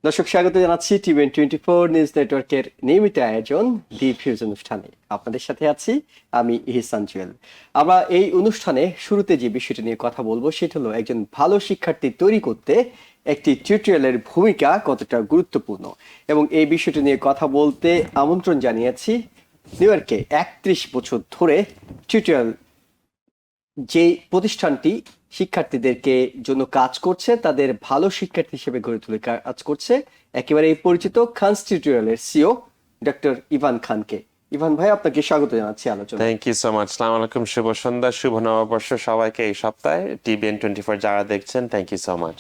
দর্শক স্বাগত জানাচ্ছি টিভেন 24 নিউজ নেটওয়ার্কের নিয়মিত আয়োজন দি ফিউজ অনুষ্ঠানে। আপনাদের সাথে আছি আমি ইহসান জুয়েল। আমরা এই অনুষ্ঠানে শুরুতে যে বিষয়টি নিয়ে কথা বলবো সেটা হলো একজন ভালো শিক্ষার্থী তৈরি করতে একটি টিউটোরিয়ালের ভূমিকা কতটা গুরুত্বপূর্ণ, এবং এই বিষয়টি নিয়ে কথা বলতে আমন্ত্রণ জানিয়েছি নিউ ইয়র্কে 31 বছর ধরে টিউটোরিয়াল যে প্রতিষ্ঠানটি শিক্ষার্থীদেরকে জন্য কাজ করছে, তাদের ভালো শিক্ষার্থী হিসেবে গড়ে তুলে কাজ করছে, একেবারে পরিচিত খানস টিউটোরিয়ালের সিও ডক্টর ইভান খানকে। ইভান ভাই, আপনাকে স্বাগত জানাচ্ছি আলোচনা। Thank you so much. আসসালামু আলাইকুম, শুভ সন্ধ্যা, শুভ নববর্ষ সবাইকে। এই সপ্তাহে TVN24 যারা দেখছেন, থ্যাংক ইউ সো মাচ।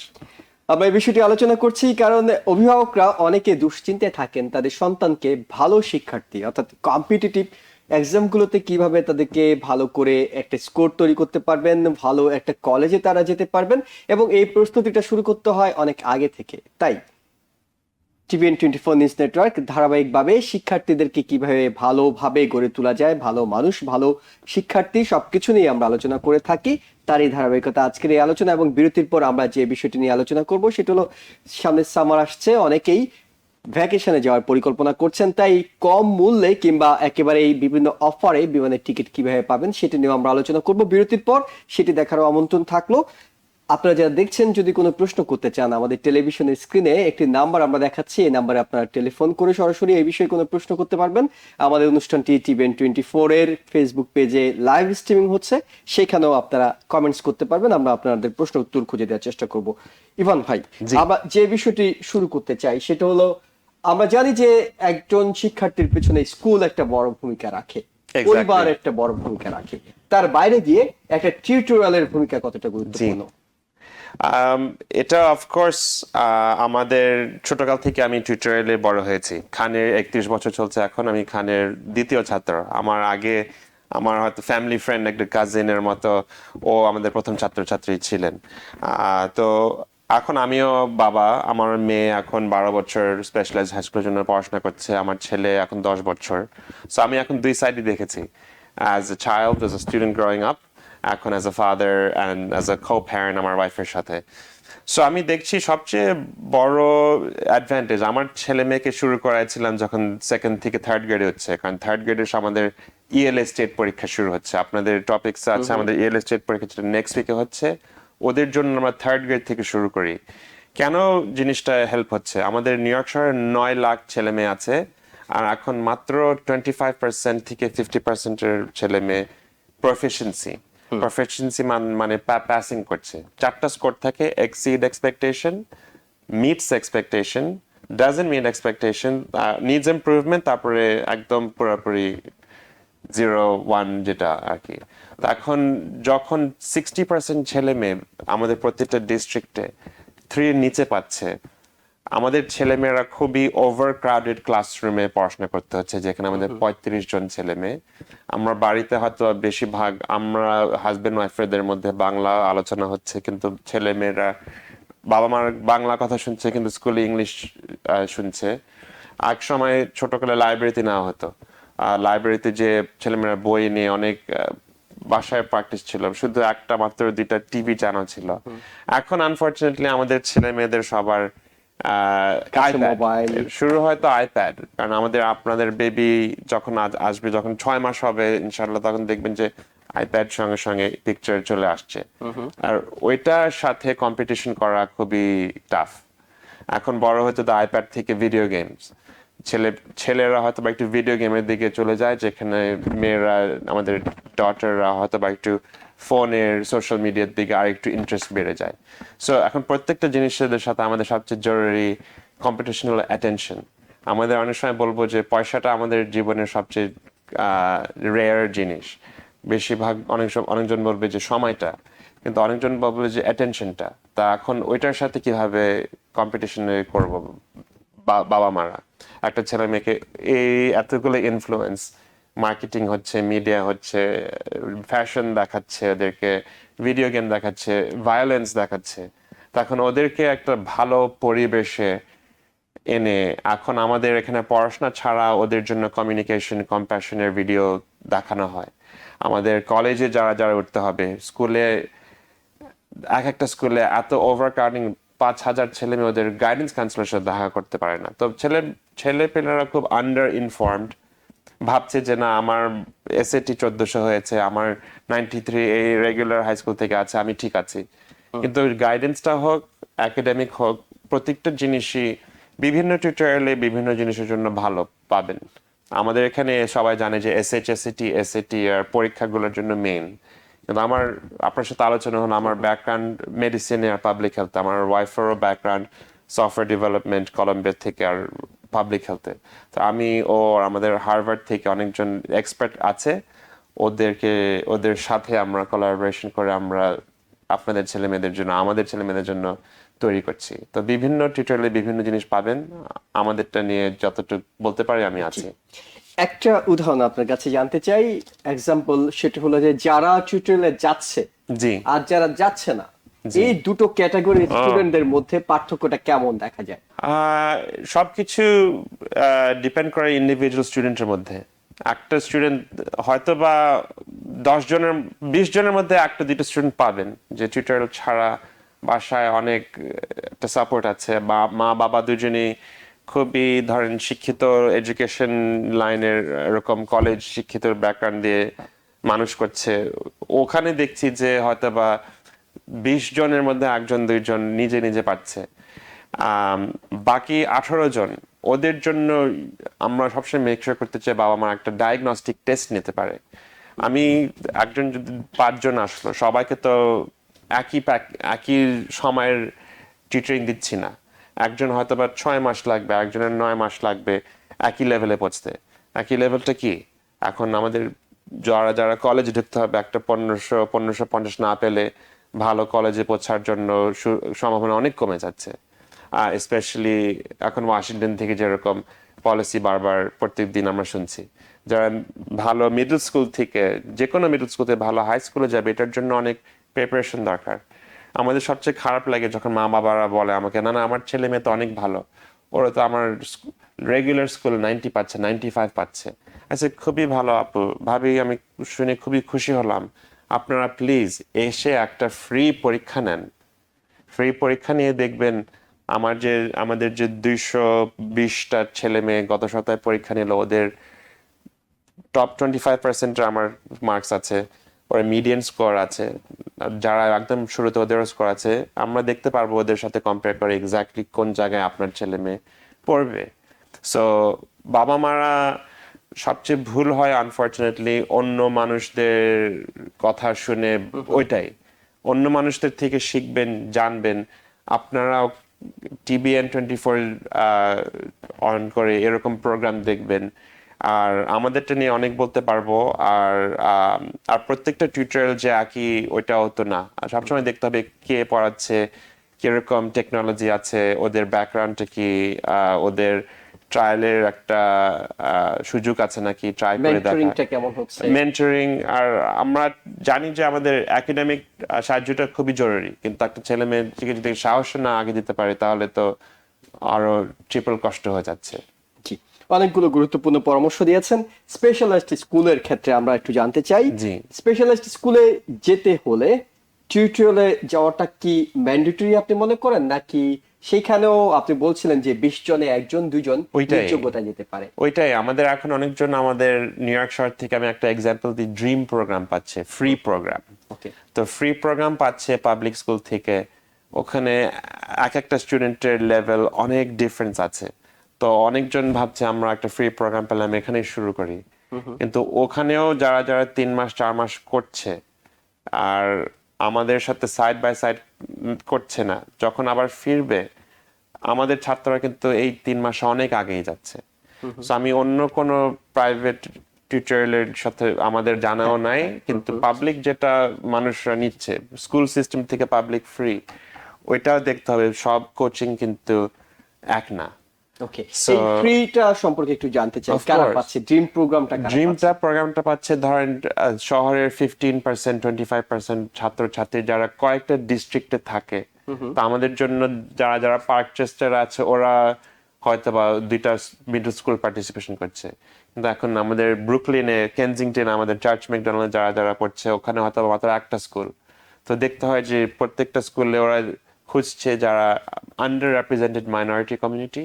আমরা এই বিষয়টি আলোচনা করছি কারণ অভিভাবকরা অনেকে দুশ্চিন্তায় থাকেন তাদের সন্তানকে ভালো শিক্ষার্থী অর্থাৎ কম্পিটিটিভ এক্সামগুলোতে কিভাবে তাদেরকে ভালো করে একটা স্কোর তৈরি করতে পারবেন, ভালো একটা কলেজে তারা যেতে পারবেন, এবং এই প্রস্তুতিটা শুরু করতে হয় অনেক আগে থেকে। তাই TVN24 নিউজ নেটওয়ার্ক ধারাবাহিকভাবে শিক্ষার্থীদেরকে কিভাবে ভালোভাবে গড়ে তোলা যায়, ভালো মানুষ, ভালো শিক্ষার্থী, সবকিছু নিয়ে আমরা আলোচনা করে থাকি। তার এই ধারাবাহিকতা আজকের এই আলোচনা, এবং বিরতির পর আমরা যে বিষয়টি নিয়ে আলোচনা করব সেটা হলো সামনে সামার আসছে, অনেকেই ভ্যাকেশনে যাওয়ার পরিকল্পনা করছেন, তাই কম মূল্যে কিংবা একেবারে এই বিভিন্ন অফারে বিমানের টিকিট কিভাবে পাবেন সেটি নিয়ে আমরা আলোচনা করব বিরতির পর। সেটি দেখারও আমন্ত্রণ থাকলো। আপনারা যারা দেখছেন, যদি কোনো প্রশ্ন করতে চান, আমাদের টেলিভিশনের স্ক্রিনে একটি নাম্বার আমরা দেখাচ্ছি, এই নাম্বারে আপনারা টেলিফোন করে সরাসরি এই বিষয়ে কোনো প্রশ্ন করতে পারবেন। আমাদের অনুষ্ঠানটি TVN24 এর ফেসবুক পেজে লাইভ স্ট্রিমিং হচ্ছে, সেখানেও আপনারা কমেন্টস করতে পারবেন, আমরা আপনাদের প্রশ্ন উত্তর খুঁজে দেওয়ার চেষ্টা করব। ইভান ভাই, আমরা যে বিষয়টি শুরু করতে চাই সেটা হলো, আমরা জানি যে একজন শিক্ষার্থীর পেছনে স্কুল একটা বড় ভূমিকা রাখে, পরিবার একটা বড় ভূমিকা রাখে, তার বাইরে দিয়ে একটা টিউটোরিয়ালের ভূমিকা কতটা গুরুত্বপূর্ণ? এটা অফকোর্স আমাদের ছোটকাল থেকে আমি টিউটোরিয়ালে বড় হয়েছি। খানের 31 বছর চলছে এখন, আমি খানের দ্বিতীয় ছাত্র। আমার আগে আমার হয়তো ফ্যামিলি ফ্রেন্ড, একটা কাজিনের মতো ও আমাদের প্রথম ছাত্রছাত্রী ছিলেন। তো এখন আমিও বাবা, আমার মেয়ে এখন 12 বছর স্পেশালাইজ হাই স্কুলের জন্য পড়াশোনা করছে, আমার ছেলে এখন 10 বছর। সো আমি এখন দুই সাইডই দেখেছি, as a child, as a student growing up, এখন as a father and as a co parent আমার ওয়াইফের সাথে। সো আমি দেখছি সবচেয়ে বড় অ্যাডভান্টেজ, আমার ছেলে মেয়েকে শুরু করাইছিলাম যখন সেকেন্ড থেকে থার্ড গ্রেডে হচ্ছে, কারণ থার্ড গ্রেডে আমাদের ইএলএ স্টেট পরীক্ষা শুরু হচ্ছে। আপনাদের টপিকস আছে, আমাদের ইএলএ স্টেট পরীক্ষা যেটা নেক্সট উইকে হচ্ছে, ওদের জন্য আমরা থার্ড গ্রেড থেকে শুরু করি। কেন জিনিসটা হেল্প হচ্ছে, আমাদের নিউ ইয়র্ক শহরে 9 লাখ ছেলে মেয়ে আছে, আর এখন মাত্র 25% থেকে 50%-এর ছেলে মেয়ে প্রফিসিয়েন্সি মানে পাসিং করছে। 4টা স্কোর থাকে: exceed expectation, meets expectation, doesn't meet expectation, needs improvement, তারপরে একদম পুরোপুরি 0-1 যেটা আর কি। এখন যখন 60% ছেলে মেয়ে আমাদের প্রত্যেকটা ডিস্ট্রিক্টে 3 এর নিচে পাচ্ছে, আমাদের ছেলেমেয়েরা খুবই ওভার ক্রাউডেড ক্লাসরুমে পড়াশোনা করতে হচ্ছে, যেখানে আমাদের 35 জন ছেলে মেয়ে। আমরা বাড়িতে হয়তো বেশিরভাগ আমরা হাজবেন্ড ওয়াইফের মধ্যে বাংলা আলোচনা হচ্ছে, কিন্তু ছেলে মেয়েরা বাবা মার বাংলা কথা শুনছে কিন্তু স্কুলে ইংলিশ শুনছে। এক সময় ছোটকালে লাইব্রেরিতে নেওয়া হতো, লাইব্রেরিতে যে ছেলেমেয়েরা বই নিয়ে অনেক বাসায় প্র্যাকটিস ছিল, শুধু একটা মাত্র 2টা টিভি চ্যানেল ছিল। এখন আনফরচুনেটলি আমাদের ছেলে মেয়েদের সবার মোবাইল শুরু হয়তো আইপ্যাড, কারণ আপনাদের বেবি যখন আসবে, যখন 6 মাস হবে ইনশাল্লাহ, তখন দেখবেন যে আইপ্যাড সঙ্গে সঙ্গে পিকচার চলে আসছে। আর ওইটার সাথে কম্পিটিশন করা খুবই টাফ। এখন বড় হয়তো আইপ্যাড থেকে ভিডিও গেমস, ছেলেরা হয়তো বা একটু ভিডিও গেমের দিকে চলে যায়, যেখানে মেয়েরা, আমাদের ডটাররা হয়তো বা একটু ফোনের সোশ্যাল মিডিয়ার দিকে আর একটু ইন্টারেস্ট বেড়ে যায়। সো এখন প্রত্যেকটা জিনিসের সাথে আমাদের সবচেয়ে জরুরি কম্পিটিশন হলো অ্যাটেনশন। আমাদের অনেক সময় বলবো যে পয়সাটা আমাদের জীবনের সবচেয়ে রেয়ার জিনিস। বেশিরভাগ অনেকজন বলবে যে সময়টা, কিন্তু অনেকজন বলবে যে অ্যাটেনশনটা। তা এখন ওইটার সাথে কিভাবে কম্পিটিশনে করব বাবা মারা একটা ছেলে মেয়েকে? এই এতগুলো ইনফ্লুয়েন্স, মার্কেটিং হচ্ছে, মিডিয়া হচ্ছে, ফ্যাশন দেখাচ্ছে ওদেরকে, ভিডিও গেম দেখাচ্ছে, ভায়োলেন্স দেখাচ্ছে, তখন ওদেরকে একটা ভালো পরিবেশে এনে, এখন আমাদের এখানে পড়াশোনা ছাড়া ওদের জন্য কমিউনিকেশন, কম্প্যাশনের ভিডিও দেখানো হয়। আমাদের কলেজে যারা যারা উঠতে হবে, স্কুলে এক একটা স্কুলে এত ওভারক্রাউডিং 5,000 ছেলে মেয়ে ওদের গাইডেন্স কাউন্সিলরের সাথে দেখা করতে পারে না। তো ছেলেপেলেরা খুব আন্ডার ইনফর্মড, ভাবছে যে না আমার এসএটি 1400 হয়েছে, আমার 93 এই রেগুলার হাই স্কুল থেকে আছে, আমি ঠিক আছি। কিন্তু গাইডেন্সটা হোক, একাডেমিক হোক, প্রত্যেকটা জিনিসই বিভিন্ন টিউটোরিয়ালে বিভিন্ন জিনিসের জন্য ভালো পাবেন। আমাদের এখানে সবাই জানে যে এসএটি আর পরীক্ষাগুলোর জন্য মেইন। কিন্তু আপনার সাথে আলোচনা হলো আমার ব্যাকগ্রাউন্ড মেডিসিনে আর পাবলিক হেলথ, আমার ওয়াইফেরও ব্যাকগ্রাউন্ড সফটওয়্যার ডেভেলপমেন্ট কলম্বিয়া থেকে আর পাবলিক হেলথে। তো আমি আমাদের হার্ভার্ড থেকে অনেকজন এক্সপার্ট আছে, ওদের সাথে আমরা কোলাবোরেশন করে আমরা আপনাদের ছেলে মেয়েদের জন্য, আমাদের ছেলে মেয়েদের জন্য তৈরি করছি। তো বিভিন্ন টিউটোরিয়ালে বিভিন্ন জিনিস পাবেন, আমাদেরটা নিয়ে যতটুকু বলতে পারি আমি আছি। একটা উদাহরণ আপনার কাছে জানতে চাই, এক্সাম্পল, সেটা হলো যে যারা টিউটোরিয়ালে যাচ্ছে জি, আর যারা যাচ্ছে না, এই দুটো ক্যাটাগরি স্টুডেন্টদের মধ্যে পার্থক্যটা কেমন দেখা যায়? সবকিছু ডিপেন্ড করে ইন্ডিভিজুয়াল স্টুডেন্টের মধ্যে। একটা স্টুডেন্ট হয়তো বা 20 জনের মধ্যে একটা দুটো স্টুডেন্ট পাবেন যে টিউটোরিয়াল ছাড়া বাসায় অনেক একটা সাপোর্ট আছে, বা মা বাবা দুজনেই খুবই ধরেন শিক্ষিত, এডুকেশন লাইনের এরকম কলেজ শিক্ষিত ব্যাকগ্রাউন্ড দিয়ে মানুষ করছে। ওখানে দেখছি যে হয়তো বা 20 জনের মধ্যে একজন দুইজন নিজে নিজে পাচ্ছে। বাকি 18 জন, ওদের জন্য আমরা সবসময় মেক শিওর করতে চাই বাবা মা একটা ডায়াগনস্টিক টেস্ট নিতে পারে। আমি একজন যদি 5 জন আসলো, সবাইকে তো একই সময়ের টিউটরিং দিচ্ছি না। একজন হয়তো বা 6 মাস লাগবে, একজনের 9 মাস লাগবে একই লেভেলে পৌঁছতে। একই লেভেলটা কি, এখন আমাদের যারা যারা কলেজে ঢুকতে হবে, একটা 1550 না পেলে ভালো কলেজে পৌঁছার জন্য সম্ভাবনা অনেক কমে যাচ্ছে। স্পেশালি এখন ওয়াশিংটন থেকে যেরকম পলিসি বারবার প্রত্যেকদিন আমরা শুনছি, যারা ভালো মিডল স্কুল থেকে, যে কোনো মিডল স্কুল থেকে ভালো হাই স্কুলে যাবে, এটার জন্য অনেক প্রিপারেশন দরকার। আমাদের সবচেয়ে খারাপ লাগে যখন মা বাবারা বলে আমাকে, না না আমার ছেলে মেয়ে তো অনেক ভালো, ওরা তো আমার রেগুলার স্কুল 90 পাচ্ছে, 95 পাচ্ছে। আচ্ছা, খুবই ভালো আপু, ভাবি, আমি শুনে খুবই খুশি হলাম। আপনারা প্লিজ এসে একটা ফ্রি পরীক্ষা নেন। ফ্রি পরীক্ষা নিয়ে দেখবেন আমাদের যে 220টা ছেলে মেয়ে গত সপ্তাহে পরীক্ষা নিল, ওদের টপ 25% আমার মার্কস আছে, ওরা মিডিয়ান স্কোর আছে, যারা একদম শুরুতে ওদেরও স্কোর আছে। আমরা দেখতে পারবো ওদের সাথে কম্পেয়ার করে এক্স্যাক্টলি কোন জায়গায় আপনার ছেলে মেয়ে পড়বে। সো বাবা মারা সবচেয়ে ভুল হয় আনফরচুনেটলি অন্য মানুষদের কথা শুনে, ওইটাই অন্য মানুষদের থেকে শিখবেন, জানবেন। আপনারাও TBN24 অন করে এরকম প্রোগ্রাম দেখবেন, আর আমাদেরটা নিয়ে অনেক বলতে পারবো। আর প্রত্যেকটা টিউটোরিয়াল যে একই ওইটাও তো না, সবসময় দেখতে হবে কে পড়াচ্ছে, কিরকম টেকনোলজি আছে, ওদের ব্যাকগ্রাউন্ডটা কি, ওদের ট্রায়ালের একটা সুযোগ আছে নাকি, ট্রাই করে দেখা, মেন্টরিংটা কেমন হচ্ছে। মেন্টরিং। আর আমরা জানি যে আমাদের একাডেমিক সাহায্যটা খুবই জরুরি, কিন্তু একটা ছেলে মেয়েকে যদি সাহস না আগে দিতে পারে, তাহলে তো আরো ট্রিপল কষ্ট হয়ে যাচ্ছে। জি, অনেকগুলো গুরুত্বপূর্ণ পরামর্শ দিয়েছেন। স্পেশালাইজড স্কুলের ক্ষেত্রে আমরা একটু জানতে চাই, জি, স্পেশালাইজড স্কুলে যেতে হলে টিউটোরিয়ালে যাওয়াটা কি ম্যান্ডেটরি আপনি মনে করেন, নাকি সেখানেও আপনি বলছিলেন যে 20 জনে একজন দুইজন ওইটাই। যোগ্যতা যেতে পারে? ওইটাই আমাদের এখন অনেকজন, আমাদের নিউ ইয়র্ক শহর থেকে আমি একটা এক্সাম্পল দিই, ড্রিম প্রোগ্রাম পাচ্ছে, ফ্রি প্রোগ্রাম। ওকে, তো ফ্রি প্রোগ্রাম পাচ্ছে পাবলিক স্কুল থেকে। ওখানে এক একটা স্টুডেন্টের লেভেল অনেক ডিফারেন্স আছে। তো অনেকজন ভাবছে আমরা একটা ফ্রি প্রোগ্রাম পেলাম, এখানেই শুরু করি। কিন্তু ওখানেও যারা যারা 3 মাস 4 মাস করছে আর আমাদের সাথে সাইড বাই সাইড করছে না, যখন আবার ফিরবে, আমাদের ছাত্ররা কিন্তু এই 3 মাসে অনেক আগেই যাচ্ছে। So আমি অন্য কোনো প্রাইভেট টিউটোরিয়ালের সাথে আমাদের জানাও নাই, কিন্তু পাবলিক যেটা মানুষরা নিচ্ছে স্কুল সিস্টেম থেকে পাবলিক ফ্রি, ওইটাও দেখতে হবে। সব কোচিং কিন্তু এক না। ওকে, So, এই ফ্রিটা সম্পর্কে একটু জানতে চাই, Of কারা course. পাচ্ছে ড্রিম প্রোগ্রামটা? ড্রিমটা প্রোগ্রামটা পাচ্ছে ধরেন শহরের 15% 25% ছাত্রছাত্রী যারা কয়েকটা ডিস্ট্রিক্টে থাকে। তো আমাদের জন্য যারা যারা পার্কচেস্টার আছে, ওরা হয়তো বা 2টা মিডল স্কুল পার্টিসিপেশন করছে। কিন্তু এখন আমাদের ব্রুকলিনে, কেনজিংটনে, আমাদের চার্চ ম্যাকডোনাল্ড যারা যারা পড়ছে, ওখানে হয়তো মাত্র একটা স্কুল। তো দেখতে হয় যে প্রত্যেকটা স্কুলে ওরা খুঁজছে যারা আন্ডার রিপ্রেজেন্টেড মাইনরিটি কমিউনিটি,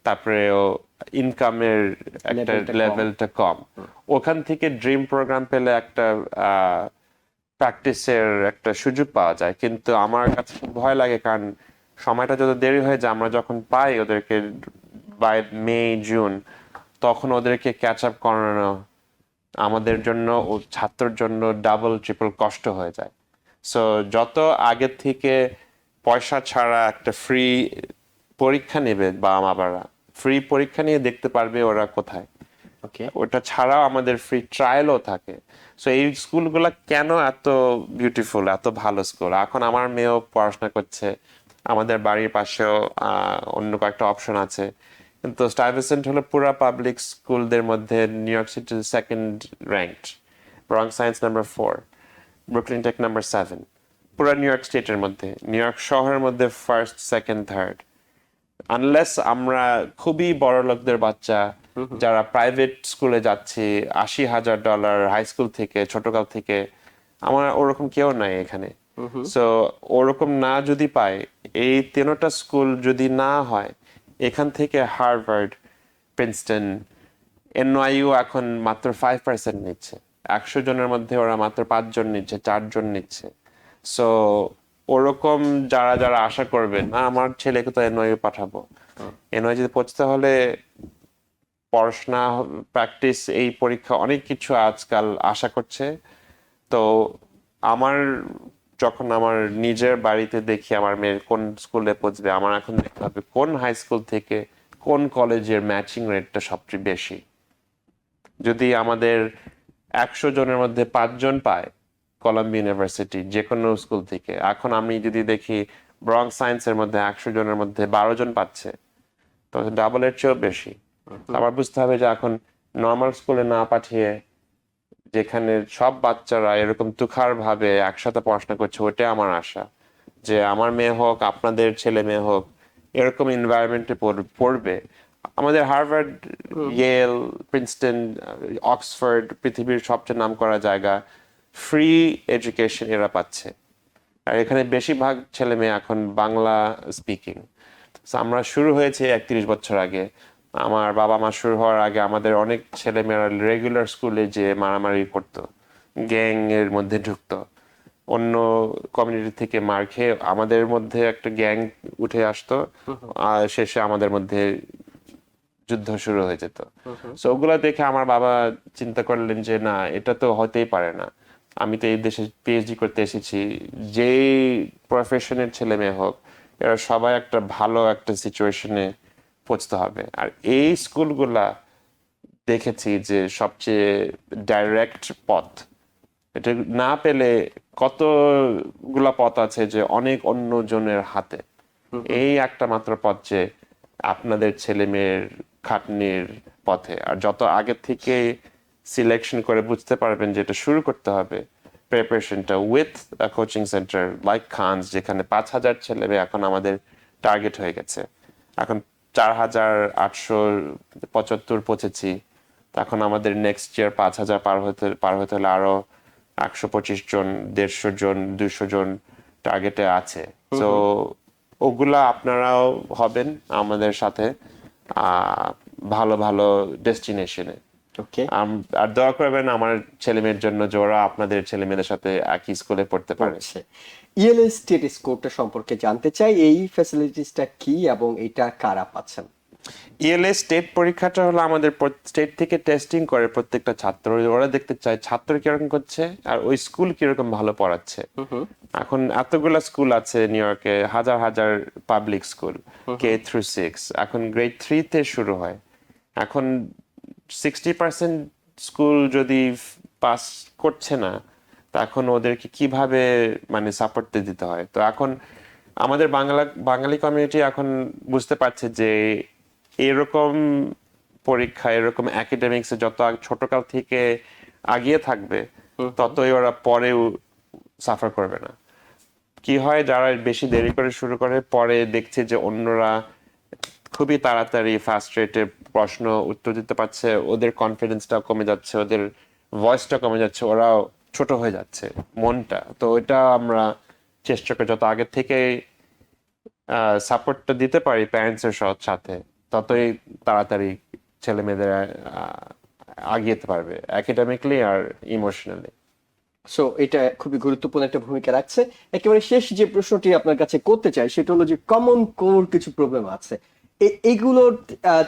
তারপরে ইনকামের একটা Levelটা কম। লেভেলটা কম, ওখান থেকে ড্রিম প্রোগ্রাম পেলে একটা প্র্যাকটিসের একটা সুযোগ পাওয়া যায়। কিন্তু আমার কাছে খুব ভয় লাগে, কারণ সময়টা যত দেরি হয়ে যায়, আমরা যখন পাই ওদেরকে বাই মে জুন, তখন ওদেরকে ক্যাচ আপ করানো আমাদের জন্য ও ছাত্রের জন্য ডাবল ট্রিপল কষ্ট হয়ে যায়। সো যত আগে থেকে পয়সা ছাড়া একটা ফ্রি পরীক্ষা নেবে, বাবা মারা ফ্রি পরীক্ষা নিয়ে দেখতে পারবে ওরা কোথায়। ওকে, ওটা ছাড়াও আমাদের ফ্রি ট্রায়ালও থাকে। সো এই স্কুলগুলো কেন এত বিউটিফুল, এত ভালো স্কুল। এখন আমার মেয়েও পড়াশোনা করছে, আমাদের বাড়ির পাশেও অন্য কয়েকটা অপশন আছে। কিন্তু স্টাইভেসেন্ট হলো পুরা পাবলিক স্কুলদের মধ্যে নিউ ইয়র্ক সিটির second ranked, Bronx Science number 4, Brooklyn Tech number 7, পুরা নিউ ইয়র্ক স্টেটের মধ্যে, নিউ ইয়র্ক শহরের মধ্যে ফার্স্ট, সেকেন্ড, থার্ড। আনলেস আমরা খুবই বড় লোকদের বাচ্চা যারা প্রাইভেট স্কুলে যাচ্ছি, $80,000 হাই স্কুল থেকে, ছোটকাল থেকে, আমার ওরকম কেউ নাই এখানে। সো ওরকম না যদি পায়, এই তিনটা স্কুল যদি না হয়, এখান থেকে হার্ভার্ড, প্রিন্সটন, এনওয়াইইউ এখন মাত্র 5% নিচ্ছে। 100 জনের মধ্যে ওরা মাত্র 5 জন নিচ্ছে, 4 জন নিচ্ছে। সো ওরকম যারা যারা আশা করবেন না আমার ছেলেকে তো এনওয়াইইউ পাঠাবো, এনওয়াইইউ যদি পৌঁছতে হলে পড়াশোনা, প্র্যাকটিস, এই পরীক্ষা, অনেক কিছু আজকাল আশা করছে। তো আমার যখন আমার নিজের বাড়িতে দেখি আমার মেয়ে কোন স্কুলে পৌঁছবে, আমার এখন দেখতে হবে কোন হাই স্কুল থেকে কোন কলেজের ম্যাচিং রেটটা সবচেয়ে বেশি। যদি আমাদের 100 জনের মধ্যে 5 জন পায় কলাম্বিয়া ইউনিভার্সিটি যে কোনো স্কুল থেকে, এখন আমি যদি দেখি ব্রঙ্ক সায়েন্সের মধ্যে 100 জনের মধ্যে 12 জন পাচ্ছে, তো ডাবলের চেয়েও বেশি। আমার বুঝতে হবে যে এখন নর্মাল স্কুলে না পাঠিয়ে, যেখানে সব বাচ্চারা এরকম তুখার ভাবে একসাথে পড়াশোনা করছে, ওইটাই আমার আশা, যে আমার মেয়ে হোক, আপনাদের ছেলে মেয়ে হোক, এরকম এনভায়রনমেন্টে পড়বে। আমাদের হার্ভার্ড, ইয়েল, প্রিন্সটন, অক্সফোর্ড, পৃথিবীর সবচেয়ে নামকরা জায়গা, ফ্রি এডুকেশন এরা পাচ্ছে। আর এখানে বেশিরভাগ ছেলে মেয়ে এখন বাংলা স্পিকিং। আমরা শুরু হয়েছে 31 বছর আগে, আমার বাবা মা শুরু হওয়ার আগে আমাদের অনেক ছেলে মেয়েরা রেগুলার স্কুলে যে মারামারি করতো, গ্যাং এর মধ্যে ঢুকতো, অন্য কমিউনিটি থেকে মার খেয়ে আমাদের মধ্যে একটা গ্যাং উঠে আসতো, আর শেষে আমাদের মধ্যে যুদ্ধ শুরু হয়ে যেত। সো ওগুলা দেখে আমার বাবা চিন্তা করলেন যে না, এটা তো হতেই পারে না। আমি তো এই দেশে পিএইচডি করতে এসেছি, যেই প্রফেশনের ছেলে মেয়ে হোক, এরা সবাই একটা ভালো একটা সিচুয়েশনে পৌঁছতে হবে। আর এই স্কুলগুলা দেখেছি যে সবচেয়ে ডাইরেক্ট পথ। এটা না পেলে কতগুলা পথ আছে যে অনেক অন্য জনের হাতে, এই একটা মাত্র পথ যে আপনাদের ছেলে মেয়ের খাটনির পথে। আর যত আগে থেকে সিলেকশন করে বুঝতে পারবেন যে এটা শুরু করতে হবে প্রিপারেশনটা with coaching centre like Khan's, যেখানে 5,000 ছেলে মেয়ে এখন আমাদের টার্গেট হয়ে গেছে। এখন 4,875 পৌঁছেছি, তখন আমাদের নেক্সট ইয়ার 5,000 পার হতে হলে আরো 125 জন, 150 জন, 200 জন টার্গেটে আছে। তো ওগুলা আপনারাও হবেন আমাদের সাথে ভালো ভালো ডেস্টিনেশনে। ওকে। আর দোয়া করবেন আমার ছেলে মেয়ের জন্য, যে ওরা আপনাদের ছেলে মেয়েদের সাথে একই স্কুলে পড়তে পারে। ইএলএস স্টেট স্কোরটা সম্পর্কে জানতে চাই, এই ফ্যাসিলিটিসটা কি এবং এটা কারা পাচ্ছেন? ইএলএস স্টেট পরীক্ষাটা হলো আমাদের স্টেট থেকে টেস্টিং করে প্রত্যেকটা ছাত্র, ওরা দেখতে চায় ছাত্র কিরকম করছে আর ওই স্কুল কিরকম ভালো পড়াচ্ছে। এখন এতগুলা স্কুল আছে নিউ ইয়র্কে, হাজার হাজার পাবলিক স্কুল, K-6, এখন গ্রেড 3-তে শুরু হয়। এখন 60% স্কুল যদি পাস করছে না, তখন ওদেরকে কিভাবে মানে সাপোর্ট দিতে হয়। তো এখন আমাদের বাঙালি কমিউনিটি এখন বুঝতে পারছে যে এরকম পরীক্ষা, এরকম একাডেমিক্সে যত ছোটকাল থেকে আগিয়ে থাকবে, ততই ওরা পরেও সাফার করবে না। কি হয়, যারা বেশি দেরি করে শুরু করে, পরে দেখছে যে অন্যরা খুবই তাড়াতাড়ি ফাস্ট রেটে প্রশ্ন উত্তর দিতে পারছে, ওদের কনফিডেন্সটা কমে যাচ্ছে, ওদের ভয়েসটা কমে যাচ্ছে, ওরাও ছোট হয়ে যাচ্ছে মনটা। তো এটা আমরা চেষ্টা করি যত আগে থেকে সাপোর্টটা দিতে পারি প্যারেন্টস এর সাথে, ততই তাড়াতাড়ি ছেলে মেয়েদের আগিয়ে যেতে পারবে একাডেমিকলি আর ইমোশনালি। সো এটা খুবই গুরুত্বপূর্ণ একটা ভূমিকা রাখছে। একেবারে শেষ যে প্রশ্নটি আপনার কাছে করতে চাই সেটা হলো যে কমন কোর কিছু প্রবলেম আছে, এগুলোর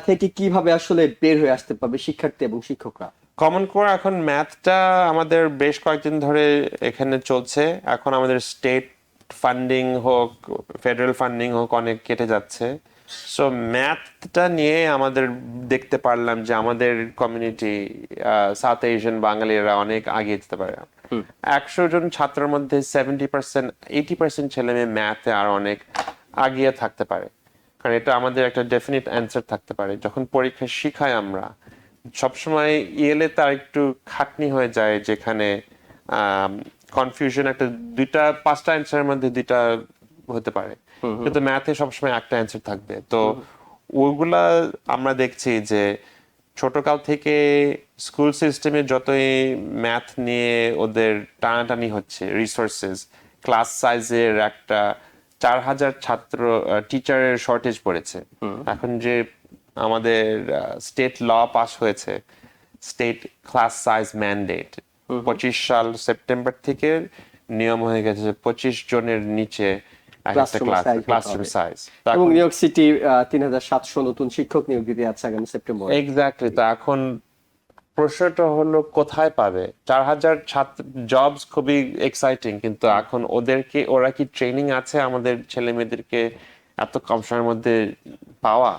থেকে কিভাবে আসলে বের হয়ে আসতে পারবে শিক্ষার্থী এবং শিক্ষকরা? কমন কোর এখন ম্যাথটা আমাদের বেশ কয়েকদিন ধরে এখানে চলছে। এখন আমাদের স্টেট ফান্ডিং হোক ফেডারেল ফান্ডিং হোক অনেক কেটে যাচ্ছে। সো ম্যাথটা নিয়ে আমাদের দেখতে পারলাম যে আমাদের কমিউনিটি সাউথ এশিয়ান বাঙালিরা অনেক আগিয়ে যেতে পারে। 100 জন ছাত্রের মধ্যে 70% 80% ছেলে মেয়ে ম্যাথে আর অনেক আগিয়ে থাকতে পারে। কারণ এটা আমাদের একটা ডেফিনিট অ্যান্সার থাকতে পারে। যখন পরীক্ষায় শিখাই আমরা সবসময় ইয়েলে তার একটু খাটনি হয়ে যায়, যেখানে কনফিউশন একটা দুইটা পাঁচটা অ্যান্সারের মধ্যে দুইটা হতে পারে, কিন্তু ম্যাথে সবসময় একটা অ্যান্সার থাকবে। তো ওগুলা আমরা দেখছি যে ছোটকাল থেকে স্কুল সিস্টেমে যতই ম্যাথ নিয়ে ওদের টানাটানি হচ্ছে, রিসোর্সেস ক্লাস সাইজের একটা 4000 ছাত্র টিচারের শর্টেজ পড়েছে। এখন যে আমাদের স্টেট ল পাস হয়েছে, স্টেট ক্লাস সাইজ ম্যান্ডেট 25 সাল সেপ্টেম্বর থেকে নিয়ম হয়ে গেছে 25 জনের নিচে একটা ক্লাসরুম সাইজ। এবং নিউ ইয়র্ক সিটি 3700 নতুন শিক্ষক নিয়োগ দিতে যাচ্ছে আগামী সেপ্টেম্বরে। এক্স্যাক্টলি। তো এখন প্রশ্নটা হলো কোথায় পাবে 4000 ছাত্র? জবস খুবই এক্সাইটিং, কিন্তু এখন ওরা কি ট্রেনিং আছে আমাদের ছেলে মেয়েদেরকে এত কম সময়ের মধ্যে পাওয়া?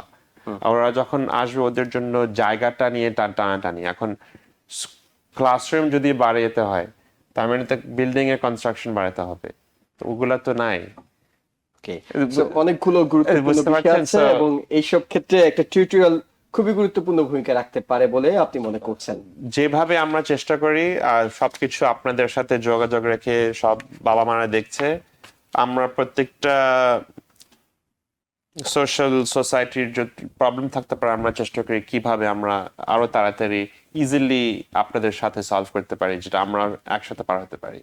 ওরা যখন আসবে ওদের জন্য জায়গাটা নিয়ে টানাটানি। এখন ক্লাসরুম যদি বাড়াতে হয় তার মানে তো বিল্ডিং এর কনস্ট্রাকশন বাড়াতে হবে, তো ওগুলা তো নাই। অনেকগুলো গুরুত্বপূর্ণ বিষয় আছে এবং এইসব ক্ষেত্রে একটা টিউটোরিয়াল খুবই গুরুত্বপূর্ণ ভূমিকা রাখতে পারে বলে আপনি মনে করছেন? যেভাবে আমরা চেষ্টা করি আর সবকিছু আপনাদের সাথে যোগাযোগ রেখে সব বাবা মারা দেখছে, আমরা প্রত্যেকটা সোশ্যাল সোসাইটির যদি প্রবলেম থাকতে পারে আমরা চেষ্টা করি কিভাবে আমরা আরো তাড়াতাড়ি ইজিলি আপনাদের সাথে সলভ করতে পারি, যেটা আমরা একসাথে পাঠাতে পারি।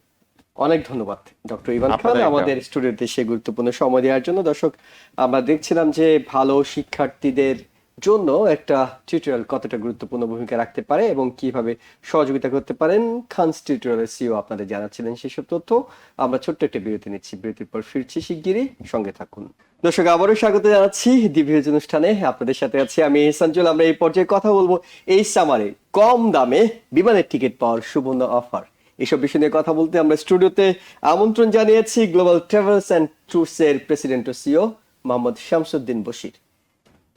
অনেক ধন্যবাদ ডক্টর ইভান খান আমাদের স্টুডিওতে সে গুরুত্বপূর্ণ সময় দেওয়ার জন্য। দর্শক, আমরা দেখছিলাম যে ভালো শিক্ষার্থীদের জন্য একটা টিউটোরিয়াল কতটা গুরুত্বপূর্ণ ভূমিকা রাখতে পারে এবং কিভাবে সহযোগিতা করতে পারেন। খানস টিউটোরিয়ালের সিও আপনাদের জানাচ্ছিলেন সেসব তথ্য। আমরা ছোট্ট একটা বিরতি নিচ্ছি, বিরতির পর ফিরছি শিগগিরই, সঙ্গে থাকুন। দর্শক, আবারও স্বাগত জানাচ্ছি দিভিজ অনুষ্ঠানে। আপনাদের সাথে আছি আমি এহসানজুল। আমরা এই পর্যায়ে কথা বলবো এই সামারে কম দামে বিমানের টিকিট পাওয়ার সুবর্ণ অফার। এইসব বিষয় নিয়ে কথা বলতে আমরা স্টুডিওতে আমন্ত্রণ জানিয়েছি গ্লোবাল ট্রাভেলস অ্যান্ড ট্যুরস এর প্রেসিডেন্ট ও সিও মোহাম্মদ শামসুদ্দিন বশির।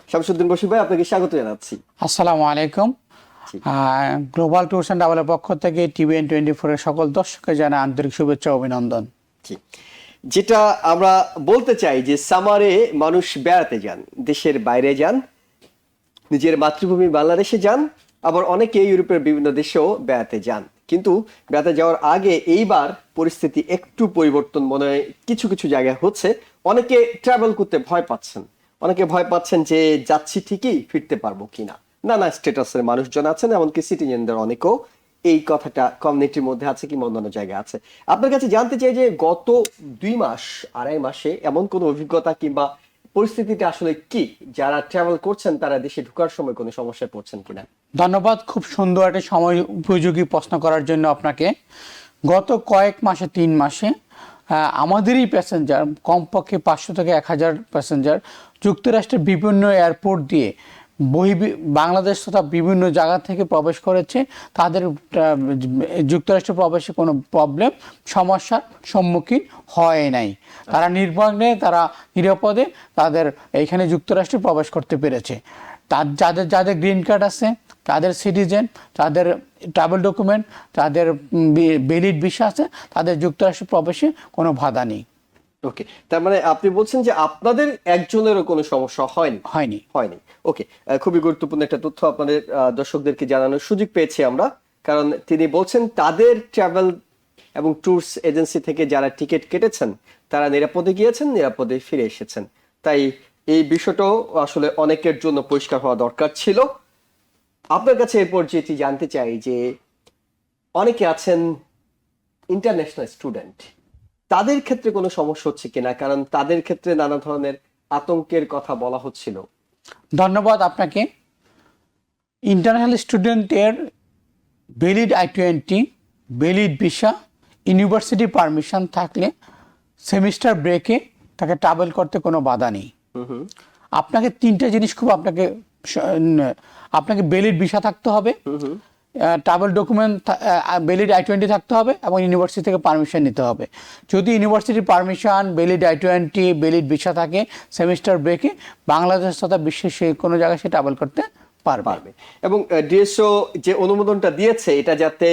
শামসুদ্দিন বশির ভাই, আপনাকে স্বাগত জানাচ্ছি। আসসালামু আলাইকুম। গ্লোবাল ট্যুরস অ্যান্ড ট্রাভেলের পক্ষ থেকে TVN24 এর সকল দর্শককে জানাই আন্তরিক শুভেচ্ছা ও অভিনন্দন। যেটা আমরা বলতে চাই যে সামারে মানুষ বেড়াতে যান, দেশের বাইরে যান, নিজের মাতৃভূমি বাংলাদেশে যান, আবার অনেকে ইউরোপের বিভিন্ন দেশেও বেড়াতে যান। কিন্তু বেড়াতে যাওয়ার আগে এইবার পরিস্থিতি একটু পরিবর্তন মনে হয় কিছু কিছু জায়গায় হচ্ছে। অনেকে ট্রাভেল করতে ভয় পাচ্ছেন, অনেকে ভয় পাচ্ছেন যে যাচ্ছি ঠিকই, ফিরতে পারবো কিনা। নানা স্ট্যাটাসের মানুষজন আছেন, এমনকি সিটিজেনদের অনেকেও এই কথাটা কমিউনিটির মধ্যে আছে কিংবা অন্যান্য জায়গায় আছে। আপনার কাছে জানতে চাই যে গত 2 মাস 2.5 মাসে এমন কোনো অভিজ্ঞতা কিংবা পরিস্থিতিটা আসলে কি, যারা ট্রাভেল করছেন তারা দেশে ঢোকার সময় কোনো সমস্যায় পড়ছেন কিনা? ধন্যবাদ, খুব সুন্দর একটা সময় উপযোগী প্রশ্ন করার জন্য আপনাকে। গত কয়েক মাসে 3 মাসে আমাদেরই প্যাসেঞ্জার কমপক্ষে 500 থেকে 1000 প্যাসেঞ্জার যুক্তরাষ্ট্রের বিভিন্ন এয়ারপোর্ট দিয়ে বাংলাদেশ তথা বিভিন্ন জায়গা থেকে প্রবেশ করেছে। তাদের যুক্তরাষ্ট্রে প্রবেশে কোনো সমস্যার সম্মুখীন হয় নাই। তারা নির্বিঘ্নে, তারা নিরাপদে তাদের এইখানে যুক্তরাষ্ট্রে প্রবেশ করতে পেরেছে। যাদের গ্রিন কার্ড আছে, তাদের সিটিজেন, তাদের ট্রাভেল ডকুমেন্ট, তাদের ভ্যালিড ভিসা আছে, তাদের যুক্তরাষ্ট্রে প্রবেশে কোনো বাধা নেই। ওকে, তার মানে আপনি বলছেন যে আপনাদের একজনেরও কোনো সমস্যা হয়নি? ওকে, খুবই গুরুত্বপূর্ণ একটা তথ্য আপনাদের দর্শকদেরকে জানানোর সুযোগ পেয়েছি আমরা। কারণ তিনি বলছেন তাদের ট্রাভেল এবং ট্যুরস এজেন্সি থেকে যারা টিকিট কেটেছেন তারা নিরাপদে গিয়েছেন, নিরাপদে ফিরে এসেছেন। তাই এই বিষয়টাও আসলে অনেকের জন্য পরিষ্কার হওয়া দরকার ছিল। আপনার কাছে এরপর যেটি জানতে চাই যে অনেকে আছেন ইন্টারন্যাশনাল স্টুডেন্ট, তাদের ক্ষেত্রে কোনো সমস্যা হচ্ছে কিনা? কারণ তাদের ক্ষেত্রে নানা ধরনের আতঙ্কের কথা বলা হচ্ছিল? ধন্যবাদ আপনাকে। ইন্টারন্যাশনাল স্টুডেন্টের valid I-20, valid visa, university permission থাকলে সেমিস্টার ব্রেকে তাকে ট্রাভেল করতে কোনো বাধা নেই। আপনাকে তিনটা জিনিস খুব আপনাকে ভ্যালিড ভিসা থাকতে হবে, ট্রাভেল ডকুমেন্ট, ভ্যালিড I-20 থাকতে হবে এবং ইউনিভার্সিটি থেকে পারমিশন নিতে হবে। যদি ইউনিভার্সিটির permission, valid I-20, valid visa থাকে, সেমিস্টার ব্রেকে বাংলাদেশ তথা বিশ্বের সে কোনো জায়গায় সে ট্রাভেল করতে পারবে। এবং ডিএসও যে অনুমোদনটা দিয়েছে এটা যাতে